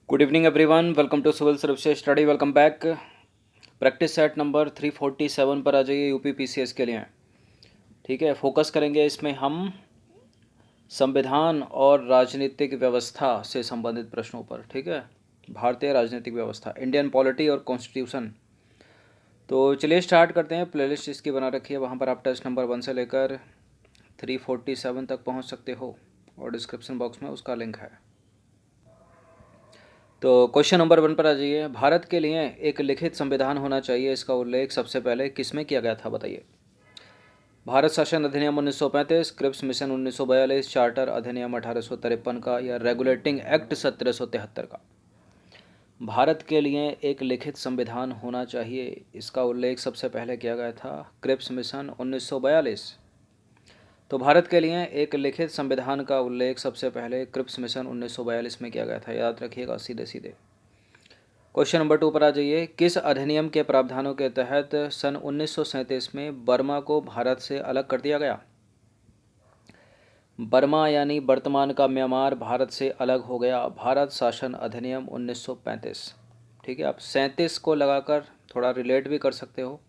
Good evening everyone, welcome to civil services study. Welcome back. Practice set number 347 पर आ जाइए। UP PCS के लिए, ठीक है। फोकस करेंगे इसमें हम संविधान और राजनीतिक व्यवस्था से संबंधित प्रश्नों पर, ठीक है। भारतीय राजनीतिक व्यवस्था, इंडियन पॉलिटी और कॉन्स्टिट्यूशन। तो चलिए स्टार्ट करते हैं। प्लेलिस्ट इसकी बना रखी है, वहाँ पर आप टेस्ट नंबर 1 से लेकर 347 तक पहुँच सकते हो और डिस्क्रिप्शन बॉक्स में उसका लिंक है। तो क्वेश्चन नंबर 1 पर आ जाइए। भारत के लिए एक लिखित संविधान होना चाहिए, इसका उल्लेख सबसे पहले किसमें किया गया था, बताइए। भारत शासन अधिनियम 1935, क्रिप्स मिशन 1942, चार्टर अधिनियम 1853 का, या रेगुलेटिंग एक्ट 1773 का। भारत के लिए एक लिखित संविधान होना चाहिए, इसका उल्लेख सबसे पहले किया गया था क्रिप्स मिशन 1942। तो भारत के लिए एक लिखित संविधान का उल्लेख सबसे पहले क्रिप्स मिशन 1942 में किया गया था, याद रखिएगा सीधे सीधे। क्वेश्चन नंबर 2 पर आ जाइए। किस अधिनियम के प्रावधानों के तहत सन 1937 में बर्मा को भारत से अलग कर दिया गया। बर्मा यानी वर्तमान का म्यांमार भारत से अलग हो गया। भारत शासन अधिनियम 1935, ठीक है। आप 37 को लगाकर थोड़ा रिलेट भी कर सकते हो,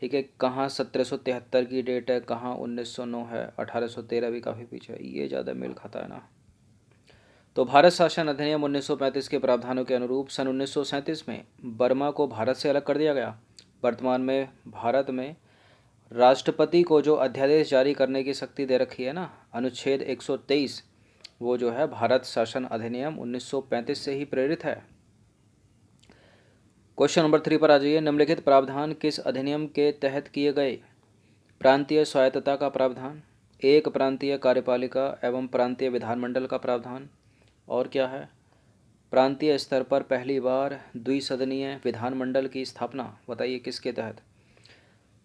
ठीक है। कहाँ 1773 की डेट है, कहाँ 1909 है, 1813 भी काफ़ी पीछे है, ये ज़्यादा मेल खाता है ना। तो भारत शासन अधिनियम 1935 के प्रावधानों के अनुरूप सन 1937 में बर्मा को भारत से अलग कर दिया गया। वर्तमान में भारत में राष्ट्रपति को जो अध्यादेश जारी करने की शक्ति दे रखी है ना, अनुच्छेद 123, वो जो है भारत शासन अधिनियम 1935 से ही प्रेरित है। क्वेश्चन नंबर 3 पर आ जाइए। निम्नलिखित प्रावधान किस अधिनियम के तहत किए गए। प्रांतीय स्वायत्तता का प्रावधान, एक प्रांतीय कार्यपालिका एवं प्रांतीय विधानमंडल का प्रावधान, और क्या है, प्रांतीय स्तर पर पहली बार द्विसदनीय विधानमंडल की स्थापना, बताइए किसके तहत।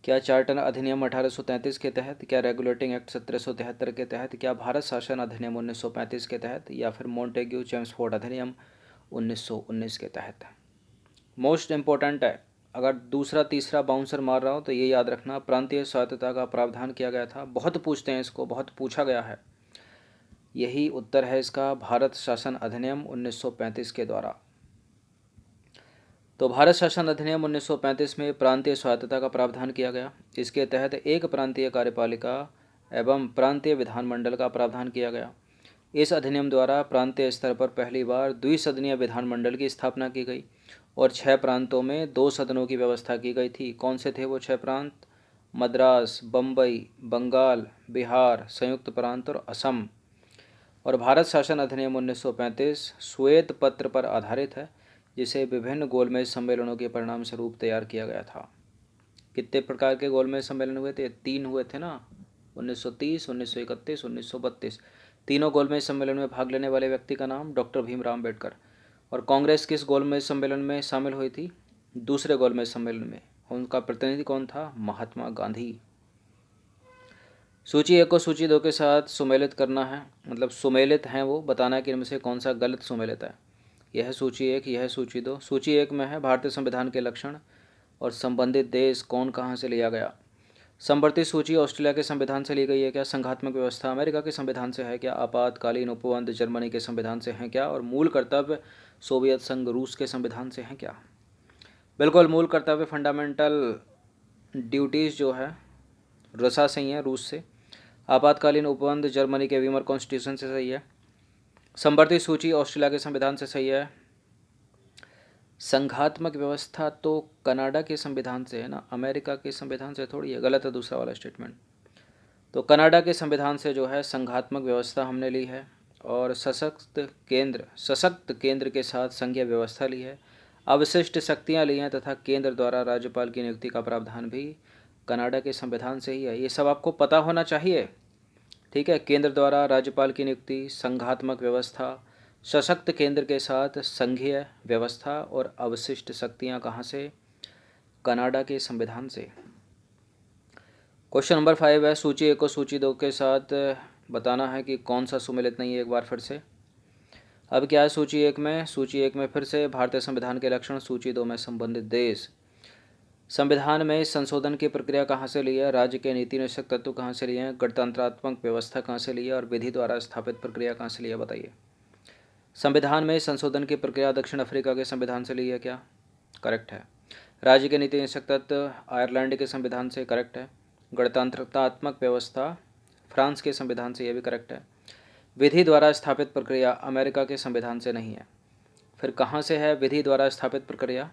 क्या चार्टर अधिनियम 1833 के तहत, क्या रेगुलेटिंग एक्ट 1773 के तहत, क्या भारत शासन अधिनियम 1935 के तहत, या फिर मॉन्टेग्यू चेम्सफोर्ड अधिनियम 1919 के तहत। मोस्ट इम्पोर्टेंट है, अगर दूसरा तीसरा बाउंसर मार रहा हो तो ये याद रखना, प्रांतीय स्वायत्तता का प्रावधान किया गया था। बहुत पूछते हैं इसको, बहुत पूछा गया है। यही उत्तर है इसका, भारत शासन अधिनियम 1935 के द्वारा। तो भारत शासन अधिनियम 1935 में प्रांतीय स्वायत्तता का प्रावधान किया गया। इसके तहत एक प्रांतीय कार्यपालिका एवं प्रांतीय विधानमंडल का प्रावधान किया गया। इस अधिनियम द्वारा प्रांतीय स्तर पर पहली बार द्विसदनीय विधानमंडल की स्थापना की गई और 6 प्रांतों में 2 सदनों की व्यवस्था की गई थी। कौन से थे वो 6 प्रांत? मद्रास, बम्बई, बंगाल, बिहार, संयुक्त प्रांत और असम। और भारत शासन अधिनियम 1935 श्वेत पत्र पर आधारित है, जिसे विभिन्न गोलमेज सम्मेलनों के परिणाम स्वरूप तैयार किया गया था। कितने प्रकार के गोलमेज सम्मेलन हुए थे? 3 हुए थे ना, 1930, 1931, 1932। तीनों गोलमेज सम्मेलन में भाग लेने वाले व्यक्ति का नाम डॉक्टर भीमराव अम्बेडकर। और कांग्रेस किस गोलमेज सम्मेलन में शामिल हुई थी? दूसरे गोलमेज सम्मेलन में। उनका प्रतिनिधि कौन था? महात्मा गांधी। सूची 1 को सूची 2 के साथ सुमेलित करना है, मतलब सुमेलित हैं वो, बताना है कि इनमें से कौन सा गलत सुमेलित है। यह है सूची 1, यह है सूची 2। सूची 1 में है भारतीय संविधान के लक्षण और संबंधित देश कौन कहाँ से लिया गया। संवर्ती सूची ऑस्ट्रेलिया के संविधान से ली गई है क्या? संघात्मक व्यवस्था अमेरिका के संविधान से है क्या? आपातकालीन उपबंध जर्मनी के संविधान से हैं क्या? और मूल कर्तव्य सोवियत संघ रूस के संविधान से हैं क्या? बिल्कुल, मूल कर्तव्य फंडामेंटल ड्यूटीज़ जो है रसा से ही है, रूस से। आपातकालीन उपबंध जर्मनी के वीमर कॉन्स्टिट्यूशन से सही है। संवर्ती सूची ऑस्ट्रेलिया के संविधान से सही है। संघात्मक व्यवस्था तो कनाडा के संविधान से है ना, अमेरिका के संविधान से थोड़ी है, गलत है दूसरा वाला स्टेटमेंट। तो कनाडा के संविधान से जो है संघात्मक व्यवस्था हमने ली है। और सशक्त केंद्र के साथ संघीय व्यवस्था ली है। अवशिष्ट शक्तियाँ ली हैं तथा केंद्र द्वारा राज्यपाल की नियुक्ति का प्रावधान भी कनाडा के संविधान से ही है। ये सब आपको पता होना चाहिए, ठीक है। केंद्र द्वारा राज्यपाल की नियुक्ति, संघात्मक व्यवस्था, सशक्त केंद्र के साथ संघीय व्यवस्था और अवशिष्ट शक्तियाँ कहाँ से? कनाडा के संविधान से। क्वेश्चन नंबर 5 है, सूची 1 को सूची 2 के साथ बताना है कि कौन सा सुमेलित नहीं है। एक बार फिर से, अब क्या है सूची 1 में? सूची 1 में फिर से भारतीय संविधान के लक्षण, सूची 2 में संबंधित देश। संविधान में संशोधन की प्रक्रिया कहाँ से ली है? राज्य के नीति निश्चक तत्व कहाँ से लिए हैं? गणतंत्रात्मक व्यवस्था कहाँ से ली है? और विधि द्वारा स्थापित प्रक्रिया कहाँ से ली है, बताइए। संविधान में संशोधन की प्रक्रिया दक्षिण अफ्रीका के संविधान से ली है क्या? करेक्ट है। राज्य के नीति निदेशक तत्व आयरलैंड के संविधान से, करेक्ट है। गणतंत्रात्मक व्यवस्था फ्रांस के संविधान से, यह भी करेक्ट है। विधि द्वारा स्थापित प्रक्रिया अमेरिका के संविधान से नहीं है। फिर कहाँ से है विधि द्वारा स्थापित प्रक्रिया?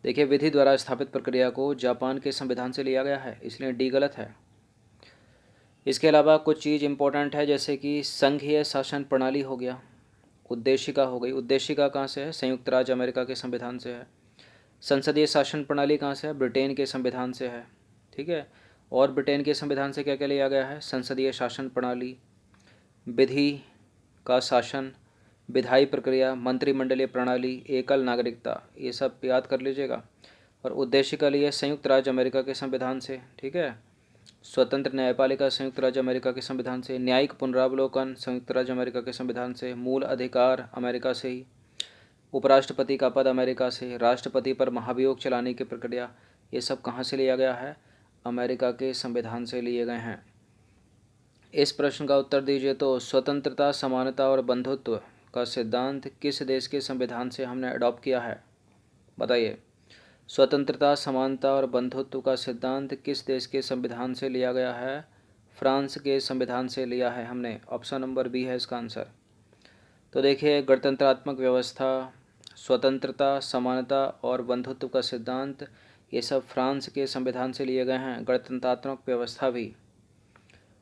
देखिए, विधि द्वारा स्थापित प्रक्रिया को जापान के संविधान से लिया गया है, इसलिए डी गलत है। इसके अलावा कुछ चीज़ इंपॉर्टेंट है, जैसे कि संघीय शासन प्रणाली हो गया, उद्देशिका हो गई। उद्देशिका कहाँ से है? संयुक्त राज्य अमेरिका के संविधान से है। संसदीय शासन प्रणाली कहाँ से है? ब्रिटेन के संविधान से है। ठीक है। और ब्रिटेन के संविधान से क्या क्या लिया गया है? संसदीय शासन प्रणाली, विधि का शासन, विधायी प्रक्रिया, मंत्रिमंडलीय प्रणाली, एकल नागरिकता, ये सब याद कर लीजिएगा। और उद्देशिका लिए संयुक्त राज्य अमेरिका के संविधान से। ठीक है। स्वतंत्र न्यायपालिका संयुक्त राज्य अमेरिका के संविधान से, न्यायिक पुनरावलोकन संयुक्त राज्य अमेरिका के संविधान से, मूल अधिकार अमेरिका से ही, उपराष्ट्रपति का पद अमेरिका से, राष्ट्रपति पर महाभियोग चलाने की प्रक्रिया, ये सब कहाँ से लिया गया है? अमेरिका के संविधान से लिए गए हैं। इस प्रश्न का उत्तर दीजिए तो स्वतंत्रता, समानता और बंधुत्व का सिद्धांत किस देश के संविधान से हमने अडॉप्ट किया है? बताइए। स्वतंत्रता, समानता और बंधुत्व का सिद्धांत किस देश के संविधान से लिया गया है? फ्रांस के संविधान से लिया है हमने। ऑप्शन नंबर बी है इसका आंसर। तो देखिए, गणतंत्रात्मक व्यवस्था, स्वतंत्रता, समानता और बंधुत्व का सिद्धांत, ये सब फ्रांस के संविधान से लिए गए हैं। गणतंत्रात्मक व्यवस्था भी।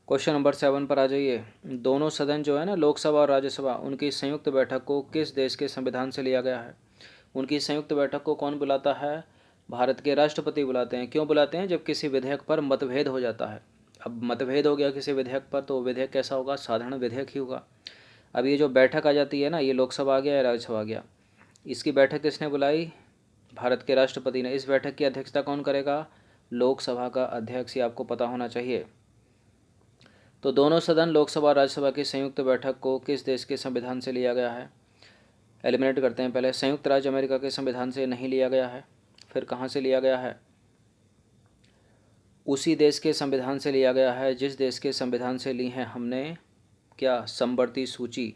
क्वेश्चन नंबर 7 पर आ जाइए। दोनों सदन जो है ना, लोकसभा और राज्यसभा, उनकी संयुक्त बैठक को किस देश के संविधान से लिया गया है? उनकी संयुक्त बैठक को कौन बुलाता है? भारत के राष्ट्रपति बुलाते हैं। क्यों बुलाते हैं? जब किसी विधेयक पर मतभेद हो जाता है। अब मतभेद हो गया किसी विधेयक पर, तो विधेयक कैसा होगा? साधारण विधेयक ही होगा। अब ये जो बैठक आ जाती है ना, ये लोकसभा आ गया या राज्यसभा आ गया, इसकी बैठक किसने बुलाई? भारत के राष्ट्रपति ने। इस बैठक की अध्यक्षता कौन करेगा? लोकसभा का अध्यक्ष। ये आपको पता होना चाहिए। तो दोनों सदन, लोकसभा और राज्यसभा की संयुक्त बैठक को किस देश के संविधान से लिया गया है? एलिमिनेट करते हैं पहले। संयुक्त राज्य अमेरिका के संविधान से नहीं लिया गया है। फिर कहाँ से लिया गया है? उसी देश के संविधान से लिया गया है जिस देश के संविधान से ली है हमने क्या? समवर्ती सूची,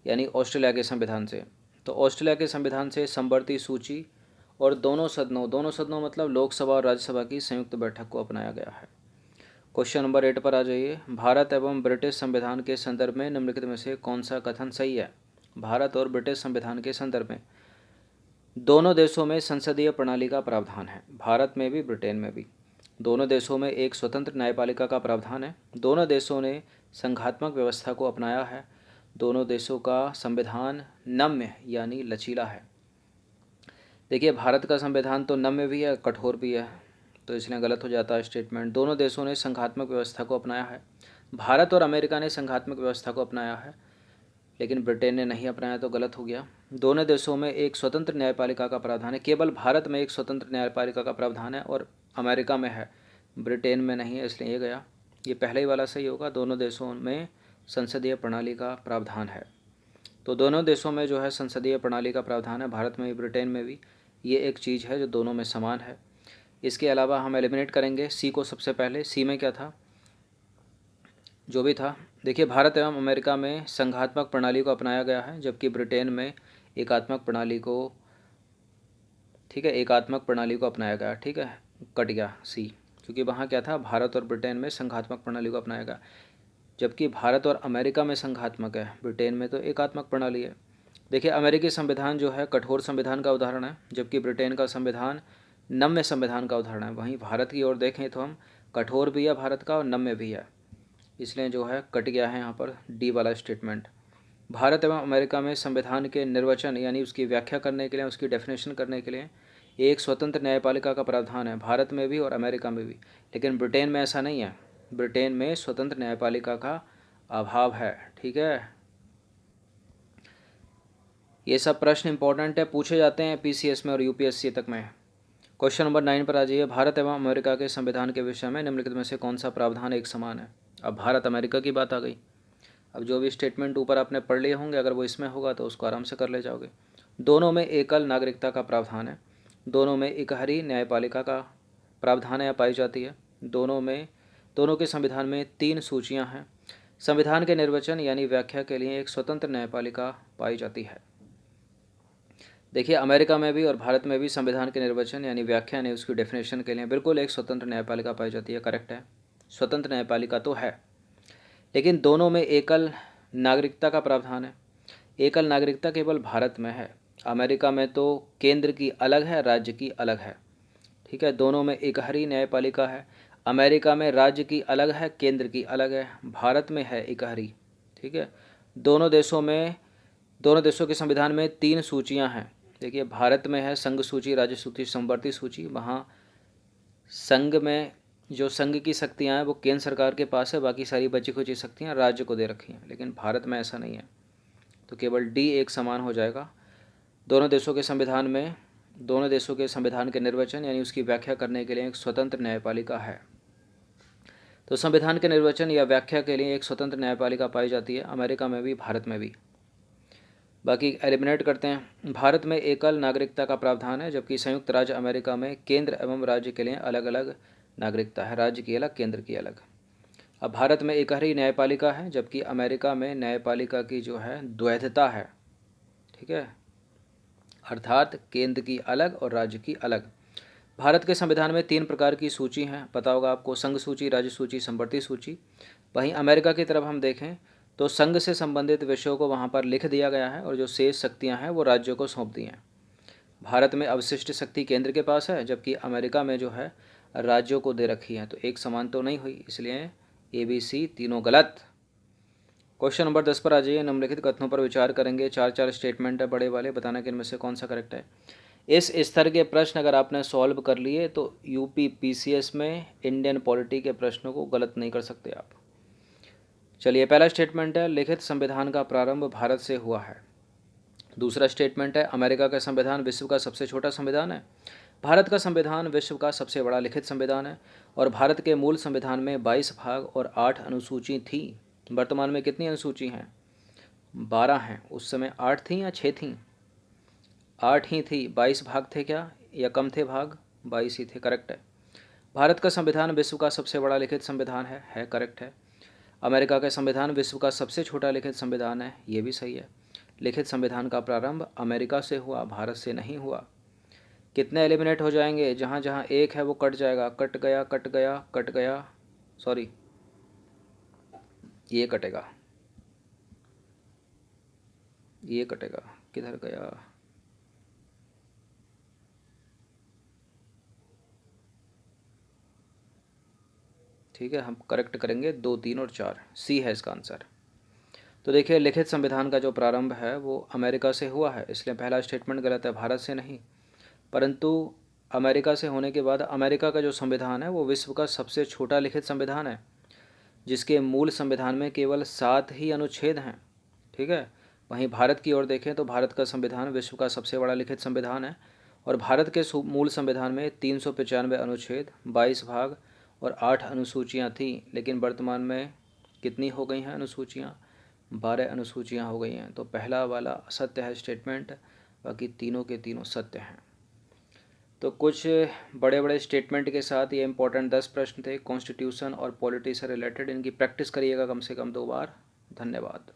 यानी ऑस्ट्रेलिया के संविधान से। तो ऑस्ट्रेलिया के संविधान से समवर्ती सूची और दोनों सदनों मतलब लोकसभा और राज्यसभा की संयुक्त बैठक को अपनाया गया है। क्वेश्चन नंबर 8 पर आ जाइए। भारत एवं ब्रिटिश संविधान के संदर्भ में निम्नलिखित में से कौन सा कथन सही है? भारत और ब्रिटिश संविधान के संदर्भ में दोनों देशों में संसदीय प्रणाली का प्रावधान है। भारत में भी, ब्रिटेन में भी। दोनों देशों में एक स्वतंत्र न्यायपालिका का प्रावधान है। दोनों देशों ने संघात्मक व्यवस्था को अपनाया है। दोनों देशों का संविधान नम्य यानी लचीला है। देखिए, भारत का संविधान तो नम्य भी है, कठोर भी है, तो इसलिए गलत हो जाता है स्टेटमेंट। दोनों देशों ने संघात्मक व्यवस्था को अपनाया है। भारत और अमेरिका ने संघात्मक व्यवस्था को अपनाया है, लेकिन ब्रिटेन ने नहीं अपनाया, तो गलत हो गया। दोनों देशों में एक स्वतंत्र न्यायपालिका का प्रावधान है। केवल भारत में एक स्वतंत्र न्यायपालिका का प्रावधान है और अमेरिका में है, ब्रिटेन में नहीं है, इसलिए ये गया। ये पहले ही वाला सही होगा। दोनों देशों में संसदीय प्रणाली का प्रावधान है। तो दोनों देशों में जो है संसदीय प्रणाली का प्रावधान है, भारत में भी ब्रिटेन में भी। ये एक चीज़ है जो दोनों में समान है। इसके अलावा हम एलिमिनेट करेंगे सी को सबसे पहले। सी में क्या था? जो भी था। देखिए, भारत एवं अमेरिका में संघात्मक प्रणाली को अपनाया गया है, जबकि ब्रिटेन में एकात्मक प्रणाली को, ठीक है, एकात्मक प्रणाली को अपनाया गया। ठीक है, कट गया सी, क्योंकि वहाँ क्या था? भारत और ब्रिटेन में संघात्मक प्रणाली को अपनाया गया, जबकि भारत और अमेरिका में संघात्मक है, ब्रिटेन में तो एकात्मक प्रणाली है। देखिए, अमेरिकी संविधान जो है कठोर संविधान का उदाहरण है, जबकि ब्रिटेन का संविधान नम्य संविधान का उदाहरण है। वहीं भारत की ओर देखें तो हम कठोर भी है भारत का और नम्य भी है, इसलिए जो है कट गया है यहाँ पर डी वाला स्टेटमेंट। भारत एवं अमेरिका में संविधान के निर्वचन यानी उसकी व्याख्या करने के लिए, उसकी डेफिनेशन करने के लिए एक स्वतंत्र न्यायपालिका का प्रावधान है, भारत में भी और अमेरिका में भी। लेकिन ब्रिटेन में ऐसा नहीं है। ब्रिटेन में स्वतंत्र न्यायपालिका का अभाव है। ठीक है, ये सब प्रश्न इंपॉर्टेंट है, पूछे जाते हैं पीसीएस में और यूपीएससी तक में। क्वेश्चन नंबर 9 पर आ जाइए। भारत एवं अमेरिका के संविधान के विषय में निम्नलिखित में से कौन सा प्रावधान एक समान है? अब भारत अमेरिका की बात आ गई। अब जो भी स्टेटमेंट ऊपर आपने पढ़ लिए होंगे, अगर वो इसमें होगा तो उसको आराम से कर ले जाओगे। दोनों में एकल नागरिकता का प्रावधान है। दोनों में इकहरी न्यायपालिका का प्रावधान है, पाई जाती है। दोनों के संविधान में 3 सूचियाँ हैं। संविधान के निर्वचन यानी व्याख्या के लिए एक स्वतंत्र न्यायपालिका पाई जाती है। देखिए, अमेरिका में भी और भारत में भी संविधान के निर्वचन यानी व्याख्या यानी उसकी डेफिनेशन के लिए बिल्कुल एक स्वतंत्र न्यायपालिका पाई जाती है। करेक्ट है, स्वतंत्र न्यायपालिका तो है, लेकिन दोनों में एकल नागरिकता का प्रावधान है। एकल नागरिकता केवल भारत में है, अमेरिका में तो केंद्र की अलग है, राज्य की अलग है। ठीक है, दोनों में एकहरी न्यायपालिका है। अमेरिका में राज्य की अलग है, केंद्र की अलग है, भारत में है एकहरी। ठीक है, दोनों देशों के संविधान में 3 सूचियां हैं। देखिए, भारत में है संघ सूची, राज्य सूची, समवर्ती सूची। वहाँ संघ में जो संघ की शक्तियाँ हैं वो केंद्र सरकार के पास है, बाकी सारी बची खुची शक्तियाँ राज्य को दे रखी हैं। लेकिन भारत में ऐसा नहीं है, तो केवल डी एक समान हो जाएगा। दोनों देशों के संविधान के निर्वचन यानी उसकी व्याख्या करने के लिए एक स्वतंत्र न्यायपालिका है। तो संविधान के निर्वचन या व्याख्या के लिए एक स्वतंत्र न्यायपालिका पाई जाती है, अमेरिका में भी, भारत में भी। बाकी एलिमिनेट करते हैं। भारत में एकल नागरिकता का प्रावधान है, जबकि संयुक्त राज्य अमेरिका में केंद्र एवं राज्य के लिए अलग अलग नागरिकता है, राज्य की अलग, केंद्र की अलग। अब भारत में एकहरी न्यायपालिका है, जबकि अमेरिका में न्यायपालिका की जो है द्वैधता है। ठीक है, अर्थात केंद्र की अलग और राज्य की अलग। भारत के संविधान में 3 प्रकार की सूची हैं, पता होगा आपको, संघ सूची, राज्य सूची, समवर्ती सूची। वहीं अमेरिका की तरफ हम देखें तो संघ से संबंधित विषयों को वहाँ पर लिख दिया गया है और जो शेष शक्तियाँ हैं वो राज्यों को सौंप दी हैं। भारत में अवशिष्ट शक्ति केंद्र के पास है, जबकि अमेरिका में जो है राज्यों को दे रखी है। तो एक समान तो नहीं हुई, इसलिए ABC तीनों गलत। क्वेश्चन नंबर 10 पर आ जाइए। निम्नलिखित कथनों पर विचार करेंगे। 4 स्टेटमेंट है बड़े वाले, बताना कि इनमें से कौन सा करेक्ट है। इस स्तर के प्रश्न अगर आपने सॉल्व कर लिए तो यूपी PCS में इंडियन पॉलिटी के प्रश्नों को गलत नहीं कर सकते आप। चलिए, पहला स्टेटमेंट है लिखित संविधान का प्रारंभ भारत से हुआ है। दूसरा स्टेटमेंट है अमेरिका का संविधान विश्व का सबसे छोटा संविधान है। भारत का संविधान विश्व का सबसे बड़ा लिखित संविधान है। और भारत के मूल संविधान में 22 भाग और 8 अनुसूची थी। वर्तमान में कितनी अनुसूची हैं? 12 हैं। उस समय 8 थी या 6 थी? 8 ही थी। 22 भाग थे क्या या कम थे भाग? 22 ही थे। करेक्ट है। भारत का संविधान विश्व का सबसे बड़ा लिखित संविधान है करेक्ट है। अमेरिका का संविधान विश्व का सबसे छोटा लिखित संविधान है, ये भी सही है। लिखित संविधान का प्रारंभ अमेरिका से हुआ, भारत से नहीं हुआ। कितने एलिमिनेट हो जाएंगे? जहाँ जहाँ एक है वो कट जाएगा। कट गया, कट गया, कट गया, सॉरी ये कटेगा, ये कटेगा, किधर गया? ठीक है, हम करेक्ट करेंगे 2, 3 और 4। सी है इसका आंसर। तो देखिए, लिखित संविधान का जो प्रारंभ है वो अमेरिका से हुआ है, इसलिए पहला स्टेटमेंट गलत है, भारत से नहीं। परंतु अमेरिका से होने के बाद अमेरिका का जो संविधान है वो विश्व का सबसे छोटा लिखित संविधान है, जिसके मूल संविधान में केवल 7 ही अनुच्छेद हैं। ठीक है, वहीं भारत की ओर देखें तो भारत का संविधान विश्व का सबसे बड़ा लिखित संविधान है और भारत के मूल संविधान में 395 अनुच्छेद, 22 भाग और 8 अनुसूचियाँ थीं। लेकिन वर्तमान में कितनी हो गई हैं अनुसूचियाँ? 12 अनुसूचियाँ हो गई हैं। तो पहला वाला सत्य है स्टेटमेंट, बाकी तीनों के तीनों सत्य हैं। तो कुछ बड़े बड़े स्टेटमेंट के साथ ये इंपॉर्टेंट 10 प्रश्न थे कॉन्स्टिट्यूशन और पॉलिटी से रिलेटेड। इनकी प्रैक्टिस करिएगा कम से कम 2 बार। धन्यवाद।